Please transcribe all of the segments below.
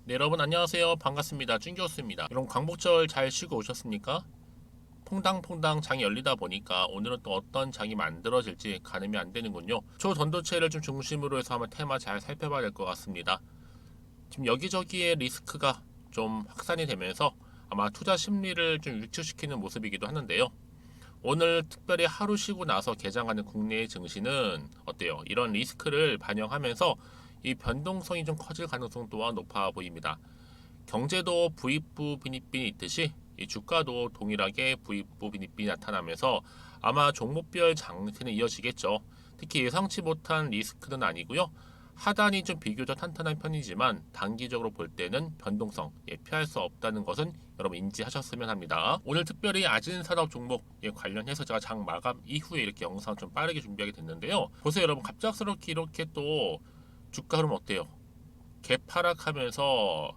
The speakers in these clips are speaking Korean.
네, 여러분 안녕하세요. 반갑습니다. 준교수입니다. 여러분 광복절 잘 쉬고 오셨습니까? 퐁당퐁당 장이 열리다 보니까 오늘은 또 어떤 장이 만들어질지 가늠이 안 되는군요. 초전도체를 좀 중심으로 해서 한번 테마 잘 살펴봐야 될 것 같습니다. 지금 여기저기에 리스크가 좀 확산이 되면서 아마 투자 심리를 좀 위축시키는 모습이기도 하는데요. 오늘 특별히 하루 쉬고 나서 개장하는 국내의 증시는 어때요? 이런 리스크를 반영하면서 이 변동성이 좀 커질 가능성 또한 높아 보입니다. 경제도 부익부 빈익빈이 있듯이 이 주가도 동일하게 부익부 빈익빈이 나타나면서 아마 종목별 장세는 이어지겠죠. 특히 예상치 못한 리스크는 아니고요. 하단이 좀 비교적 탄탄한 편이지만 단기적으로 볼 때는 변동성 피할 수 없다는 것은 여러분 인지하셨으면 합니다. 오늘 특별히 아진산업 종목에 관련해서 제가 장 마감 이후에 이렇게 영상 좀 빠르게 준비하게 됐는데요. 보세요 여러분, 갑작스럽게 이렇게 또 주가 흐름 어때요? 개파락하면서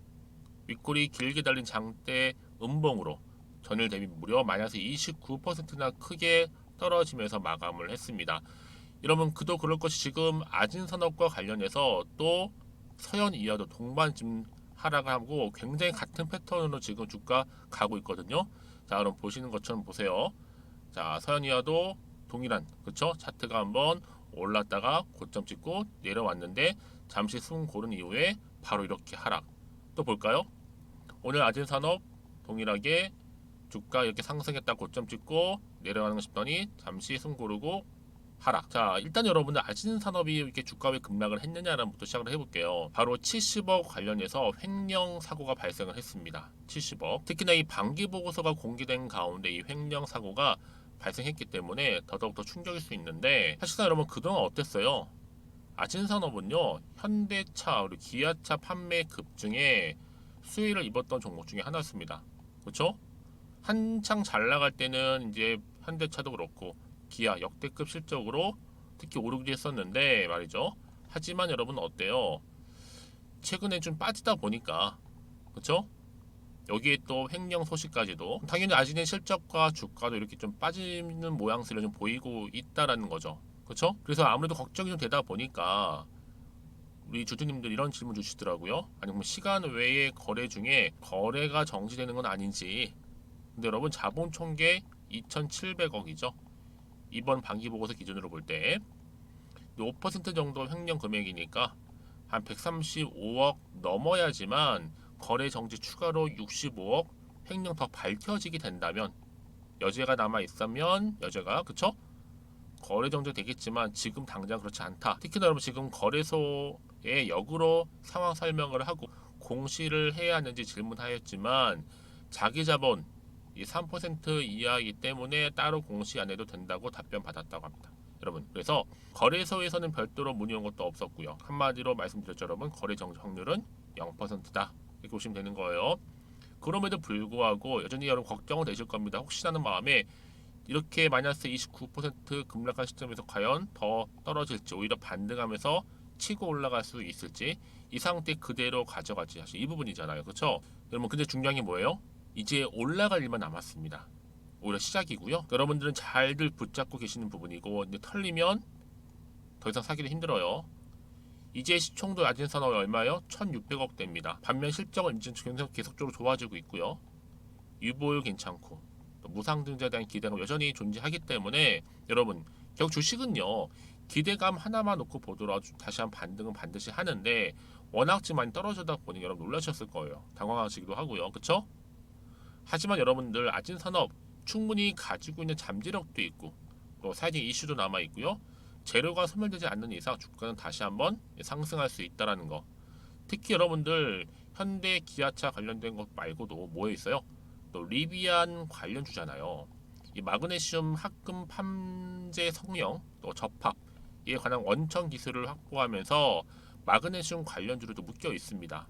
윗골이 길게 달린 장대 음봉으로 전일 대비 무려 마이너스 29%나 크게 떨어지면서 마감을 했습니다. 여러분 그도 그럴 것이 지금 아진산업과 관련해서 또 서현 이하도 동반 지금 하락을 하고 굉장히 같은 패턴으로 지금 주가 가고 있거든요. 자 그럼 보시는 것처럼 보세요. 자 서현 이하도 동일한 그쵸 차트가 한번 올랐다가 고점 찍고 내려왔는데 잠시 숨 고른 이후에 바로 이렇게 하락. 또 볼까요? 오늘 아진산업 동일하게 주가 이렇게 상승했다 고점 찍고 내려가는 거 싶더니 잠시 숨 고르고 하락. 자 일단 여러분들 아진산업이 이렇게 주가 왜 급락을 했느냐라는 부터 시작을 해볼게요. 바로 70억 관련해서 횡령 사고가 발생을 했습니다. 70억. 특히나 이 반기 보고서가 공개된 가운데 이 횡령 사고가 발생했기 때문에 더더욱 충격일 수 있는데 사실상 여러분 그동안 어땠어요? 아진산업은요 현대차 그리고 기아차 판매 급증에 수혜를 입었던 종목 중에 하나였습니다. 그렇죠? 한창 잘 나갈 때는 이제 현대차도 그렇고 기아 역대급 실적으로 특히 오르기도 했었는데 말이죠. 하지만 여러분 어때요? 최근에 좀 빠지다 보니까 그렇죠? 여기에 또 횡령 소식까지도 당연히 아진의 실적과 주가도 이렇게 좀 빠지는 모양새를 좀 보이고 있다라는 거죠. 그렇죠? 그래서 아무래도 걱정이 좀 되다 보니까 우리 주주님들 이런 질문 주시더라고요. 아니 뭐 시간 외의 거래 중에 거래가 정지되는 건 아닌지. 근데 여러분 자본 총계 2,700억이죠. 이번 반기 보고서 기준으로 볼 때 5% 정도 횡령 금액이니까 한 135억 넘어야지만 거래 정지 추가로 65억 횡령 더 밝혀지게 된다면 여죄가 남아 있으면 여죄가 그쵸? 거래 정지 되겠지만 지금 당장 그렇지 않다. 특히나 여러분 지금 거래소에 역으로 상황 설명을 하고 공시를 해야 하는지 질문하였지만 자기 자본 이 3% 이하이기 때문에 따로 공시 안 해도 된다고 답변 받았다고 합니다. 여러분 그래서 거래소에서는 별도로 문의 온 것도 없었고요. 한마디로 말씀드렸죠 여러분, 거래 정지 확률은 0%다 이렇게 보시면 되는 거예요. 그럼에도 불구하고 여전히 여러분 걱정은 되실 겁니다. 혹시라는 마음에 이렇게 마이너스 29% 급락한 시점에서 과연 더 떨어질지 오히려 반등하면서 치고 올라갈 수 있을지 이 상태 그대로 가져갈지 사실 이 부분이잖아요. 그렇죠? 여러분 근데 중요한 게 뭐예요? 이제 올라갈 일만 남았습니다. 오히려 시작이고요. 여러분들은 잘들 붙잡고 계시는 부분이고 이제 털리면 더 이상 사기도 힘들어요. 이제 시총도 아진산업이 얼마요? 1,600억대입니다. 반면 실적은 이제 계속적으로 좋아지고 있고요. 유보율 괜찮고 또 무상증자에 대한 기대가 여전히 존재하기 때문에 여러분 결국 주식은요 기대감 하나만 놓고 보더라도 다시 한 반등은 반드시 하는데 워낙 지금 많이 떨어지다 보니 여러분 놀라셨을 거예요. 당황하시기도 하고요. 그쵸? 하지만 여러분들 아진산업 충분히 가지고 있는 잠재력도 있고 또 사회적 이슈도 남아 있고요. 재료가 소멸되지 않는 이상 주가는 다시 한번 상승할 수 있다라는 거. 특히 여러분들 현대 기아차 관련된 것 말고도 뭐에 있어요? 또 리비안 관련주잖아요. 이 마그네슘 합금 판재 성형 또 접합 이에 관한 원천 기술을 확보하면서 마그네슘 관련주로도 묶여 있습니다.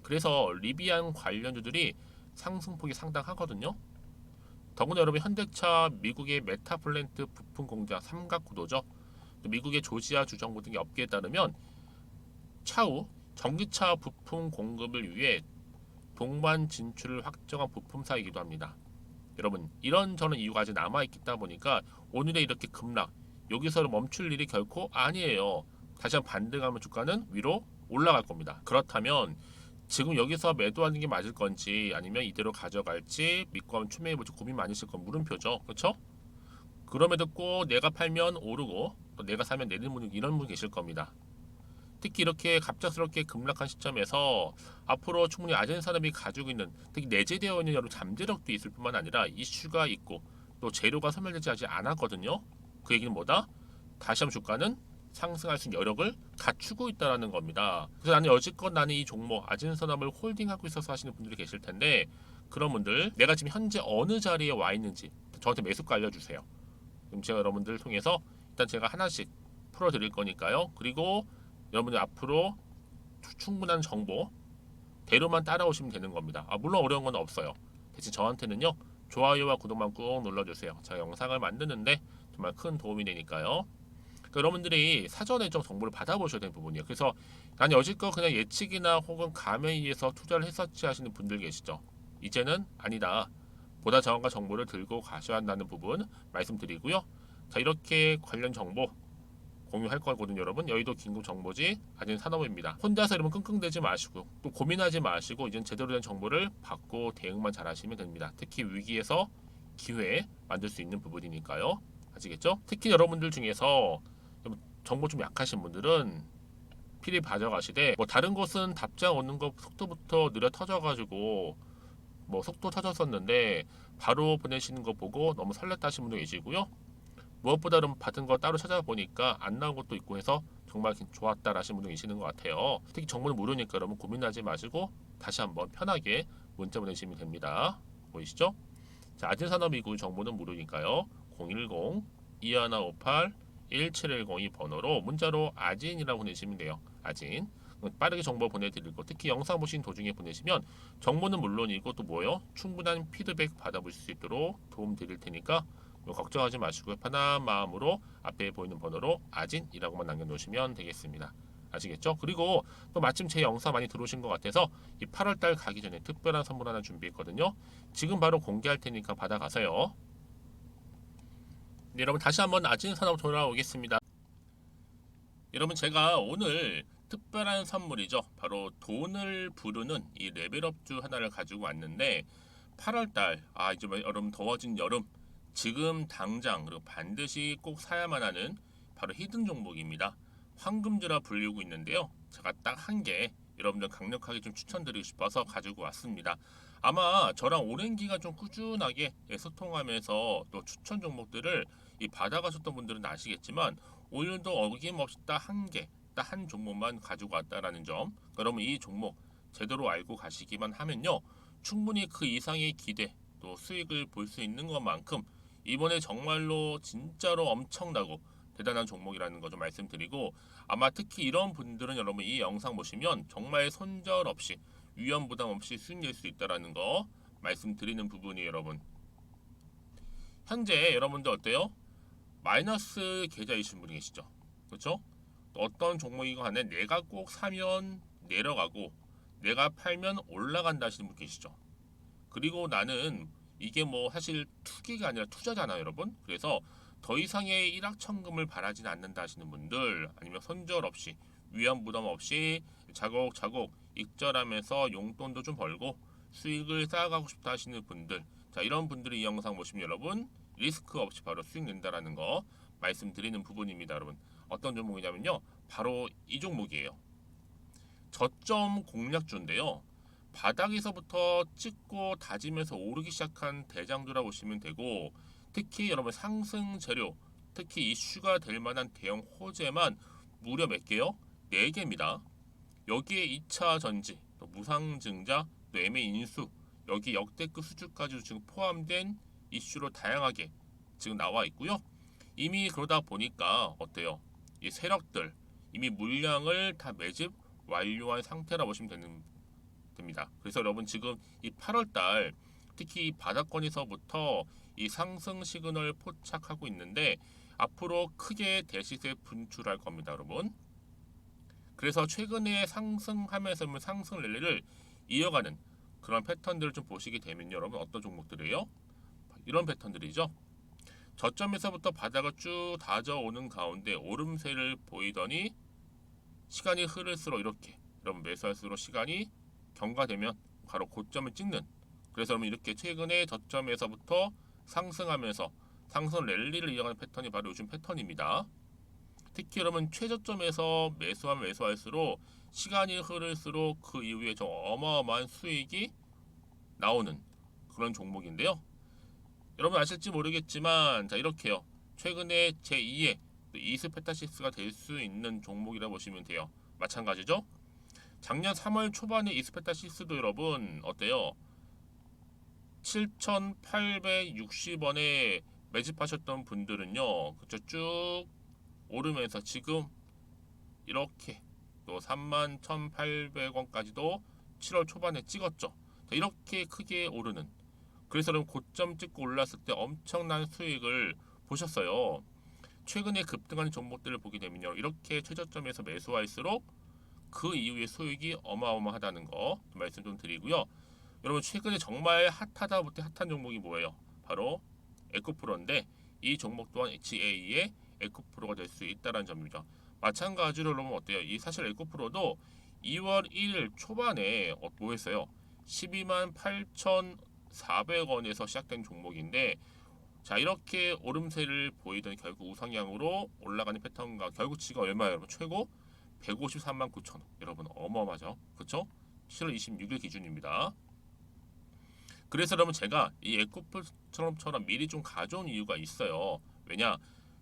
그래서 리비안 관련주들이 상승폭이 상당하거든요. 더구나 여러분 현대차 미국의 메타플랜트 부품 공장 삼각구도죠. 또 미국의 조지아 주정부 등의 업계에 따르면 차후 전기차 부품 공급을 위해 동반 진출을 확정한 부품사이기도 합니다. 여러분 이런저런 이유가 아직 남아있다 보니까 오늘의 이렇게 급락 여기서 멈출 일이 결코 아니에요. 다시 한번 반등하면 주가는 위로 올라갈 겁니다. 그렇다면 지금 여기서 매도하는 게 맞을 건지 아니면 이대로 가져갈지 믿고 하면 추매해볼지 고민 많으실 건 물음표죠. 그렇죠? 그럼에도 꼭 내가 팔면 오르고 또 내가 사면 내리는 분 이런 분 계실 겁니다. 특히 이렇게 갑작스럽게 급락한 시점에서 앞으로 충분히 아젠 산업이 가지고 있는 특히 내재되어 있는 여러 잠재력도 있을 뿐만 아니라 이슈가 있고 또 재료가 소멸되지 아직 않았거든요. 그 얘기는 뭐다? 다시 한번 주가는 상승할 수 있는 여력을 갖추고 있다는 겁니다. 그래서 나는 여지껏 나는 이 종목 아젠 산업을 홀딩하고 있어서 하시는 분들이 계실 텐데 그런 분들 내가 지금 현재 어느 자리에 와 있는지 저한테 매수가 알려주세요. 그럼 제가 여러분들을 통해서 일단 제가 하나씩 풀어드릴 거니까요. 그리고 여러분들 앞으로 충분한 정보 대로만 따라오시면 되는 겁니다. 물론 어려운 건 없어요. 대신 저한테는요. 좋아요와 구독만 꾹 눌러주세요. 제가 영상을 만드는데 정말 큰 도움이 되니까요. 그러니까 여러분들이 사전에 좀 정보를 받아보셔야 되는 부분이에요. 그래서 난 여지껏 그냥 예측이나 혹은 감에 의해서 투자를 했었지 하시는 분들 계시죠. 이제는 아니다. 보다 정확한 정보를 들고 가셔야 한다는 부분 말씀드리고요. 자, 이렇게 관련 정보 공유할 거거든요, 여러분. 여의도 긴급 정보지 아진 산업입니다. 혼자서 여러분 끙끙대지 마시고 또 고민하지 마시고 이젠 제대로 된 정보를 받고 대응만 잘 하시면 됩니다. 특히 위기에서 기회 만들 수 있는 부분이니까요. 아시겠죠? 특히 여러분들 중에서 정보 좀 약하신 분들은 필히 가져가시되 뭐 다른 곳은 답장 오는 거 속도부터 느려 터져가지고 뭐 속도 터졌었는데 바로 보내시는 거 보고 너무 설렜다 하신 분도 계시고요. 무엇보다는 받은 거 따로 찾아보니까 안 나온 것도 있고 해서 정말 좋았다라신 분도 계시는 것 같아요. 특히 정보는 무료니까 여러분 고민하지 마시고 다시 한번 편하게 문자 보내시면 됩니다. 보이시죠? 자, 아진산업이구 정보는 무료니까요. 010-2158-1710이 번호로 문자로 아진이라고 보내시면 돼요. 아진. 빠르게 정보 보내드릴 거. 특히 영상 보신 도중에 보내시면 정보는 물론이고 또 뭐요? 충분한 피드백 받아보실 수 있도록 도움 드릴 테니까 걱정하지 마시고 편한 마음으로 앞에 보이는 번호로 아진이라고만 남겨놓으시면 되겠습니다. 아시겠죠? 그리고 또 마침 제 영상 많이 들어오신 것 같아서 이 8월달 가기 전에 특별한 선물 하나 준비했거든요. 지금 바로 공개할 테니까 받아가세요. 네, 여러분 다시 한번 아진 산업 돌아오겠습니다. 여러분 제가 오늘 특별한 선물이죠. 바로 돈을 부르는 이 레벨업주 하나를 가지고 왔는데 8월달 이제 여러분 더워진 여름 지금 당장 그리고 반드시 꼭 사야만 하는 바로 히든 종목입니다. 황금주라 불리고 있는데요. 제가 딱 한 개 여러분들 강력하게 좀 추천드리고 싶어서 가지고 왔습니다. 아마 저랑 오랜 기간 좀 꾸준하게 소통하면서 또 추천 종목들을 받아가셨던 분들은 아시겠지만 오늘도 어김없이 딱 한 개, 딱 한 종목만 가지고 왔다라는 점. 그러면 이 종목 제대로 알고 가시기만 하면요. 충분히 그 이상의 기대 또 수익을 볼 수 있는 것만큼 이번에 정말로 진짜로 엄청나고 대단한 종목이라는 거 좀 말씀드리고 아마 특히 이런 분들은 여러분 이 영상 보시면 정말 손절없이 위험 부담 없이 수익 낼 수 있다라는 거 말씀드리는 부분이에요, 여러분. 현재 여러분들 어때요? 마이너스 계좌이신 분이 계시죠? 그렇죠? 어떤 종목이건 간에 내가 꼭 사면 내려가고 내가 팔면 올라간다 하시는 분 계시죠? 그리고 나는 이게 뭐 사실 투기가 아니라 투자잖아요, 여러분. 그래서 더 이상의 일확천금을 바라지는 않는다 하시는 분들 아니면 손절 없이 위험 부담 없이 차곡차곡 익절하면서 용돈도 좀 벌고 수익을 쌓아가고 싶다 하시는 분들 자 이런 분들이 이 영상 보시면 여러분 리스크 없이 바로 수익 낸다라는 거 말씀드리는 부분입니다, 여러분. 어떤 종목이냐면요. 바로 이 종목이에요. 저점 공략주인데요. 바닥에서부터 찍고 다지면서 오르기 시작한 대장주라 보시면 되고 특히 여러분 상승 재료 특히 이슈가 될 만한 대형 호재만 무려 몇 개요? 4개입니다. 여기에 2차 전지, 또 무상증자, 또 MA 인수 여기 역대급 수주까지 지금 포함된 이슈로 다양하게 지금 나와 있고요. 이미 그러다 보니까 어때요? 이 세력들 이미 물량을 다 매집 완료한 상태라 보시면 됩니다. 그래서 여러분 지금 이 8월달 특히 이 바닥권에서부터 이 상승 시그널 포착하고 있는데 앞으로 크게 대시세 분출할 겁니다, 여러분. 그래서 최근에 상승하면서 상승 랠리를 이어가는 그런 패턴들을 좀 보시게 되면 여러분 어떤 종목들이에요? 이런 패턴들이죠. 저점에서부터 바닥을 쭉 다져오는 가운데 오름세를 보이더니 시간이 흐를수록 이렇게 여러분 매수할수록 시간이 경과되면 바로 고점을 찍는, 그래서 여러분 이렇게 최근에 저점에서부터 상승하면서 상승 랠리를 이어가는 패턴이 바로 요즘 패턴입니다. 특히 여러분 최저점에서 매수하면 매수할수록 시간이 흐를수록 그 이후에 좀 어마어마한 수익이 나오는 그런 종목인데요. 여러분 아실지 모르겠지만 자 이렇게요. 최근에 제2의 이스페타시스가 될 수 있는 종목이라 보시면 돼요. 마찬가지죠. 작년 3월 초반에 이스페타시스도 여러분 어때요? 7,860원에 매집하셨던 분들은요. 그쵸 쭉 오르면서 지금 이렇게 또 31,800원까지도 7월 초반에 찍었죠. 자, 이렇게 크게 오르는, 그래서 그럼 고점 찍고 올랐을 때 엄청난 수익을 보셨어요. 최근에 급등하는 종목들을 보게 되면요. 이렇게 최저점에서 매수할수록 그 이후에 수익이 어마어마하다는 거 말씀 좀 드리고요. 여러분 최근에 정말 핫하다 못해 핫한 종목이 뭐예요? 바로 에코프로인데 이 종목 또한 HA의 에코프로가 될 수 있다는 점이죠. 마찬가지로 여러분 어때요? 이 사실 에코프로도 2월 1일 초반에 뭐 했어요? 12만 8,400원에서 시작된 종목인데 자 이렇게 오름세를 보이던 결국 우상향으로 올라가는 패턴과 결국치가 얼마예요? 여러분 최고 153만 9천 원. 여러분 어마어마하죠? 그쵸? 7월 26일 기준입니다. 그래서 여러분 제가 이 에코프처럼 미리 좀 가져온 이유가 있어요. 왜냐?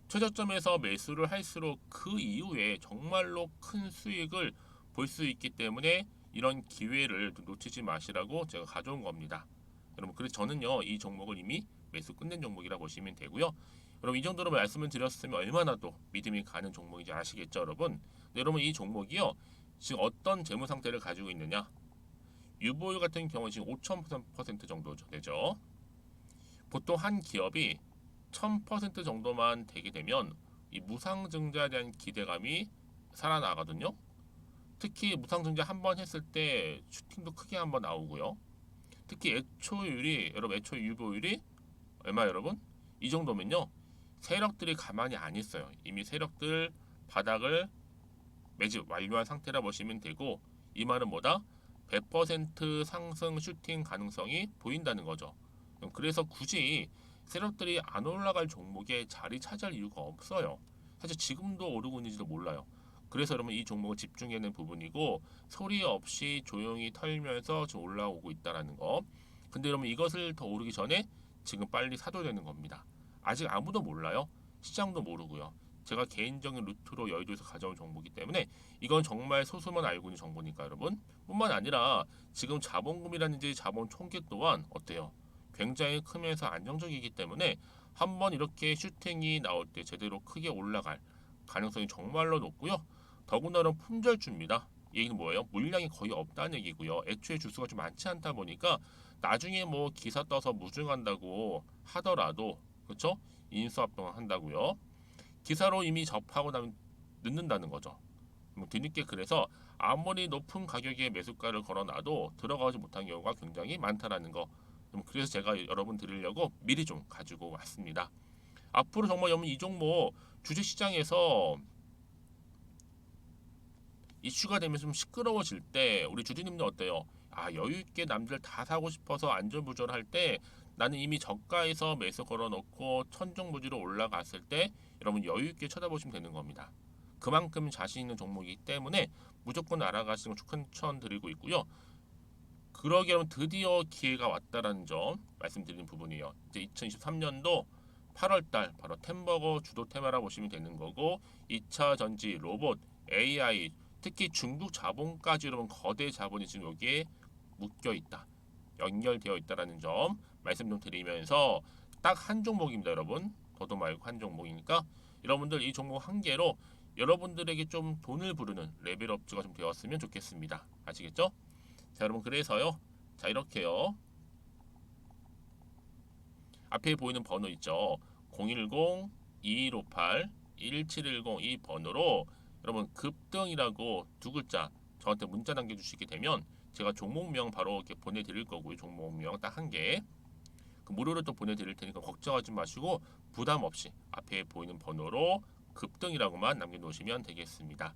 최저점에서 매수를 할수록 그 이후에 정말로 큰 수익을 볼 수 있기 때문에 이런 기회를 놓치지 마시라고 제가 가져온 겁니다. 여러분 그래서 저는요 이 종목을 이미 매수 끝낸 종목이라 보시면 되고요. 여러분 이 정도로 말씀을 드렸으면 얼마나 또 믿음이 가는 종목인지 아시겠죠, 여러분? 네, 여러분 이 종목이요 지금 어떤 재무 상태를 가지고 있느냐? 유보율 같은 경우 지금 5,000% 정도 되죠. 보통 한 기업이 1,000% 정도만 되게 되면 이 무상증자에 대한 기대감이 살아나거든요. 특히 무상증자 한 번 했을 때 슈팅도 크게 한번 나오고요. 특히 애초율이 여러분 애초 유보율이 얼마 여러분? 이 정도면요. 세력들이 가만히 안 있어요. 이미 세력들 바닥을 매집 완료한 상태라 보시면 되고 이 말은 뭐다? 100% 상승 슈팅 가능성이 보인다는 거죠. 그래서 굳이 세력들이 안 올라갈 종목에 자리 차지할 이유가 없어요. 사실 지금도 오르고 있는지도 몰라요. 그래서 여러분 이 종목을 집중해야 하는 부분이고 소리 없이 조용히 털면서 지금 올라오고 있다라는 거. 근데 여러분 이것을 더 오르기 전에 지금 빨리 사둬야 되는 겁니다. 아직 아무도 몰라요. 시장도 모르고요. 제가 개인적인 루트로 여의도에서 가져온 정보이기 때문에 이건 정말 소수만 알고 있는 정보니까 여러분 뿐만 아니라 지금 자본금이라든지 자본 총계 또한 어때요? 굉장히 크면서 안정적이기 때문에 한번 이렇게 슈팅이 나올 때 제대로 크게 올라갈 가능성이 정말로 높고요. 더군다나 품절주입니다. 이 얘기는 뭐예요? 물량이 거의 없다는 얘기고요. 애초에 주수가 좀 많지 않다 보니까 나중에 뭐 기사 떠서 무증한다고 하더라도 그렇죠? 인수합병을 한다고요. 기사로 이미 접하고 나면 늦는다는 거죠. 뒤늦게 그래서 아무리 높은 가격에 매수가를 걸어놔도 들어가지 못한 경우가 굉장히 많다라는 거. 그래서 제가 여러분 드리려고 미리 좀 가지고 왔습니다. 앞으로 정말 여러분 이 종목 주식시장에서 이슈가 되면 좀 시끄러워질 때 우리 주주님들 어때요? 아 여유 있게 남들 다 사고 싶어서 안절부절할 때 나는 이미 저가에서 매수 걸어놓고 천정부지로 올라갔을 때 여러분 여유 있게 쳐다보시면 되는 겁니다. 그만큼 자신 있는 종목이기 때문에 무조건 알아가시는 걸 추천드리고 있고요. 그러기 여러분 드디어 기회가 왔다라는 점 말씀드리는 부분이에요. 이제 2023년도 8월달 바로 템버거 주도 테마라 보시면 되는 거고 2차 전지, 로봇, AI 특히 중국 자본까지 여러분 거대 자본이 지금 여기에 묶여 있다. 연결되어 있다라는 점 말씀 좀 드리면서 딱 한 종목입니다, 여러분. 더도 말고 한 종목이니까 여러분들 이 종목 한 개로 여러분들에게 좀 돈을 부르는 레벨업주가 좀 되었으면 좋겠습니다. 아시겠죠? 자, 여러분 그래서요. 자, 이렇게요. 앞에 보이는 번호 있죠. 010-2158-1710 이 번호로 여러분 급등이라고 두 글자 저한테 문자 남겨주시게 되면 제가 종목명 바로 이렇게 보내드릴 거고요. 종목명 딱 한 개. 그 무료로 또 보내드릴 테니까 걱정하지 마시고 부담 없이 앞에 보이는 번호로 급등이라고만 남겨놓으시면 되겠습니다.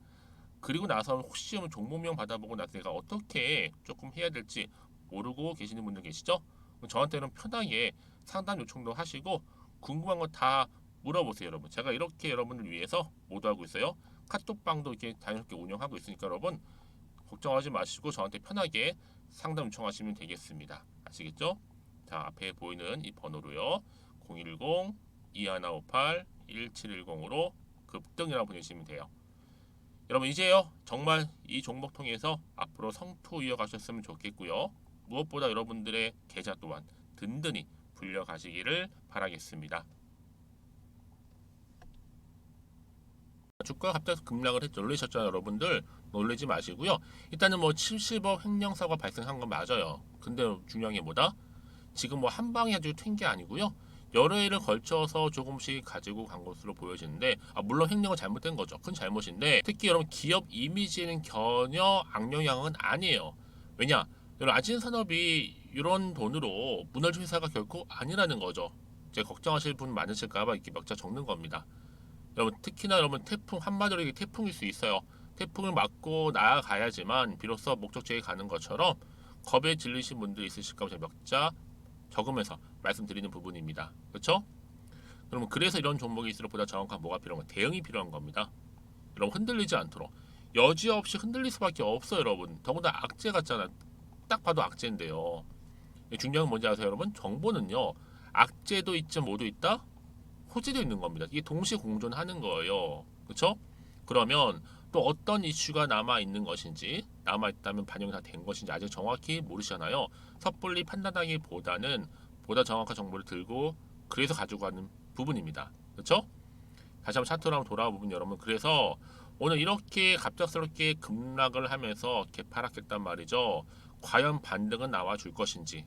그리고 나서 혹시 좀 종목명 받아보고 나서 내가 어떻게 조금 해야 될지 모르고 계시는 분들 계시죠? 저한테는 편하게 상담 요청도 하시고 궁금한 거 다 물어보세요, 여러분. 제가 이렇게 여러분을 위해서 모두하고 있어요. 카톡방도 이렇게 자연스럽게 운영하고 있으니까 여러분 걱정하지 마시고 저한테 편하게 상담 요청하시면 되겠습니다. 아시겠죠? 자, 앞에 보이는 이 번호로요. 010-2158-1710으로 급등이라고 보내시면 돼요. 여러분 이제요 정말 이 종목 통해서 앞으로 성투 이어가셨으면 좋겠고요. 무엇보다 여러분들의 계좌 또한 든든히 불려가시기를 바라겠습니다. 주가 갑자기 급락을 했죠. 놀라셨죠, 여러분들? 놀라지 마시고요. 일단은 뭐 70억 횡령사가 발생한 건 맞아요. 근데 중요한 게 뭐다? 지금 뭐 한 방에 아주 튄 게 아니고요. 여러 해를 걸쳐서 조금씩 가지고 간 것으로 보여지는데 물론 횡령은 잘못된 거죠. 큰 잘못인데 특히 여러분 기업 이미지에는 전혀 악영향은 아니에요. 왜냐? 여러분 아진산업이 이런 돈으로 무너질 회사가 결코 아니라는 거죠. 이제 걱정하실 분 많으실까봐 이렇게 몇 자 적는 겁니다. 여러분 특히나 여러분 태풍 한마디로 이게 태풍일 수 있어요. 태풍을 맞고 나아가야지만 비로소 목적지에 가는 것처럼 겁에 질리신 분들 있으실까 봐 몇자 적으면서 말씀드리는 부분입니다. 그렇죠? 그러면 그래서 이런 종목이 있을수록 보다 정확한 뭐가 필요한 거 대응이 필요한 겁니다. 여러분 흔들리지 않도록 여지없이 흔들릴 수밖에 없어요, 여러분. 더군다나 악재 같잖아. 딱 봐도 악재인데요. 중요한 건 뭔지 아세요, 여러분? 정보는요. 악재도 있지 모두 있다. 호재도 있는 겁니다. 이게 동시에 공존하는 거예요. 그렇죠? 그러면 또 어떤 이슈가 남아 있는 것인지 남아 있다면 반영이 다 된 것인지 아직 정확히 모르시잖아요. 섣불리 판단하기보다는 보다 정확한 정보를 들고 그래서 가지고 가는 부분입니다. 그렇죠? 다시 한번 차트로 한번 돌아와 보면 여러분 그래서 오늘 이렇게 갑작스럽게 급락을 하면서 개파락했단 말이죠. 과연 반등은 나와 줄 것인지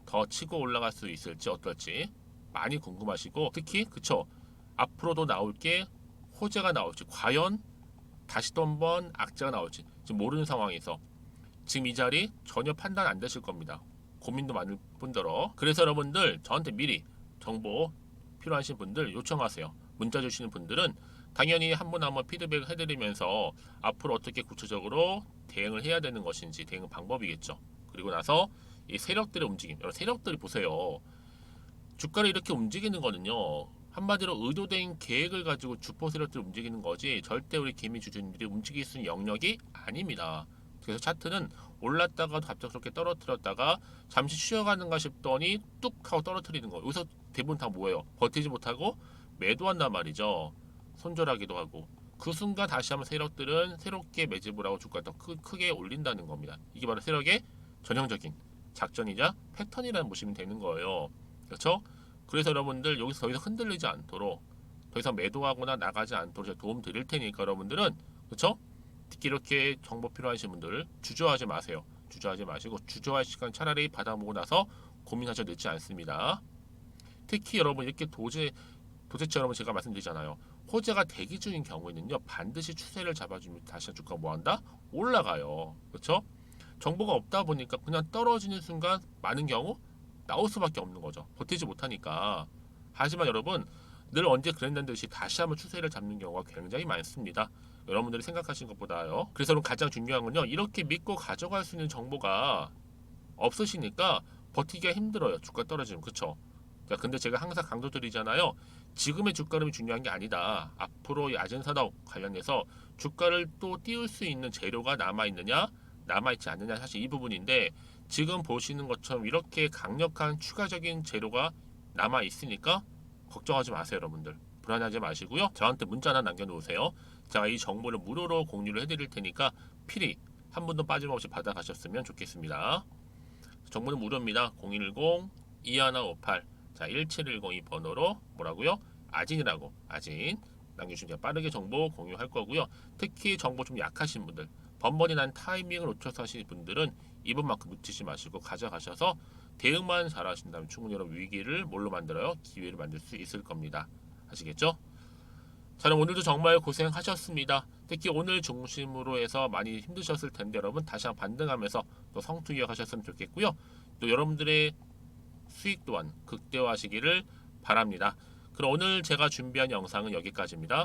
더 치고 올라갈 수 있을지 어떨지 많이 궁금하시고 특히 그쵸 앞으로도 나올 게 호재가 나올지 과연 다시 또 한번 악재가 나올지 지금 모르는 상황에서 지금 이 자리 전혀 판단 안 되실 겁니다. 고민도 많을 뿐더러 그래서 여러분들 저한테 미리 정보 필요하신 분들 요청하세요. 문자 주시는 분들은 당연히 한 분 한 번 피드백을 해드리면서 앞으로 어떻게 구체적으로 대응을 해야 되는 것인지 대응 방법이겠죠. 그리고 나서 이 세력들의 움직임 여러분 세력들이 보세요. 주가를 이렇게 움직이는 거는요. 한마디로 의도된 계획을 가지고 주포 세력들이 움직이는 거지 절대 우리 개미 주주님들이 움직일 수 있는 영역이 아닙니다. 그래서 차트는 올랐다가도 갑작스럽게 떨어뜨렸다가 잠시 쉬어가는가 싶더니 뚝 하고 떨어뜨리는 거예요. 여기서 대부분 다 뭐예요? 버티지 못하고 매도한단 말이죠. 손절하기도 하고 그 순간 다시 한번 세력들은 새롭게 매집을 하고 주가를 더 크게 올린다는 겁니다. 이게 바로 세력의 전형적인 작전이자 패턴이라는 보시면 되는 거예요. 그렇죠? 그래서 여러분들 여기서 더 이상 흔들리지 않도록 더 이상 매도하거나 나가지 않도록 제가 도움 드릴 테니까 여러분들은 그렇죠? 특히 이렇게 정보 필요하신 분들 주저하지 마세요. 주저하지 마시고 주저할 시간 차라리 받아보고 나서 고민하셔도 늦지 않습니다. 특히 여러분 이렇게 도대체 여러분 제가 말씀드리잖아요. 호재가 대기 중인 경우에는요 반드시 추세를 잡아주면 다시 주가 뭐한다? 올라가요. 그렇죠? 정보가 없다 보니까 그냥 떨어지는 순간 많은 경우 나올 수밖에 없는 거죠. 버티지 못하니까. 하지만 여러분 늘 언제 그랬는 듯이 다시 한번 추세를 잡는 경우가 굉장히 많습니다. 여러분들이 생각하신 것보다요. 그래서 여러분 가장 중요한 건요. 이렇게 믿고 가져갈 수 있는 정보가 없으시니까 버티기가 힘들어요. 주가 떨어지면. 그렇죠? 자, 근데 제가 항상 강조드리잖아요. 지금의 주가 흐름이 중요한 게 아니다. 앞으로 야전산업 관련해서 주가를 또 띄울 수 있는 재료가 남아있느냐 남아있지 않느냐 사실 이 부분인데 지금 보시는 것처럼 이렇게 강력한 추가적인 재료가 남아 있으니까 걱정하지 마세요, 여러분들. 불안하지 마시고요. 저한테 문자 하나 남겨놓으세요. 제가 이 정보를 무료로 공유를 해드릴 테니까 필히 한 분도 빠짐없이 받아가셨으면 좋겠습니다. 정보는 무료입니다. 010-2158 자 1710 이 번호로 뭐라고요? 아진이라고 아진 남겨주시면 제가 빠르게 정보 공유할 거고요. 특히 정보 좀 약하신 분들 번번이 난 타이밍을 놓쳐서 하시는 분들은 이분만큼 놓치지 마시고 가져가셔서 대응만 잘 하신다면 충분히 여러분 위기를 뭘로 만들어요? 기회를 만들 수 있을 겁니다. 아시겠죠? 자, 그럼 오늘도 정말 고생하셨습니다. 특히 오늘 중심으로 해서 많이 힘드셨을 텐데 여러분 다시 한번 반등하면서 또 성투 이어가셨으면 좋겠고요. 또 여러분들의 수익 또한 극대화하시기를 바랍니다. 그럼 오늘 제가 준비한 영상은 여기까지입니다.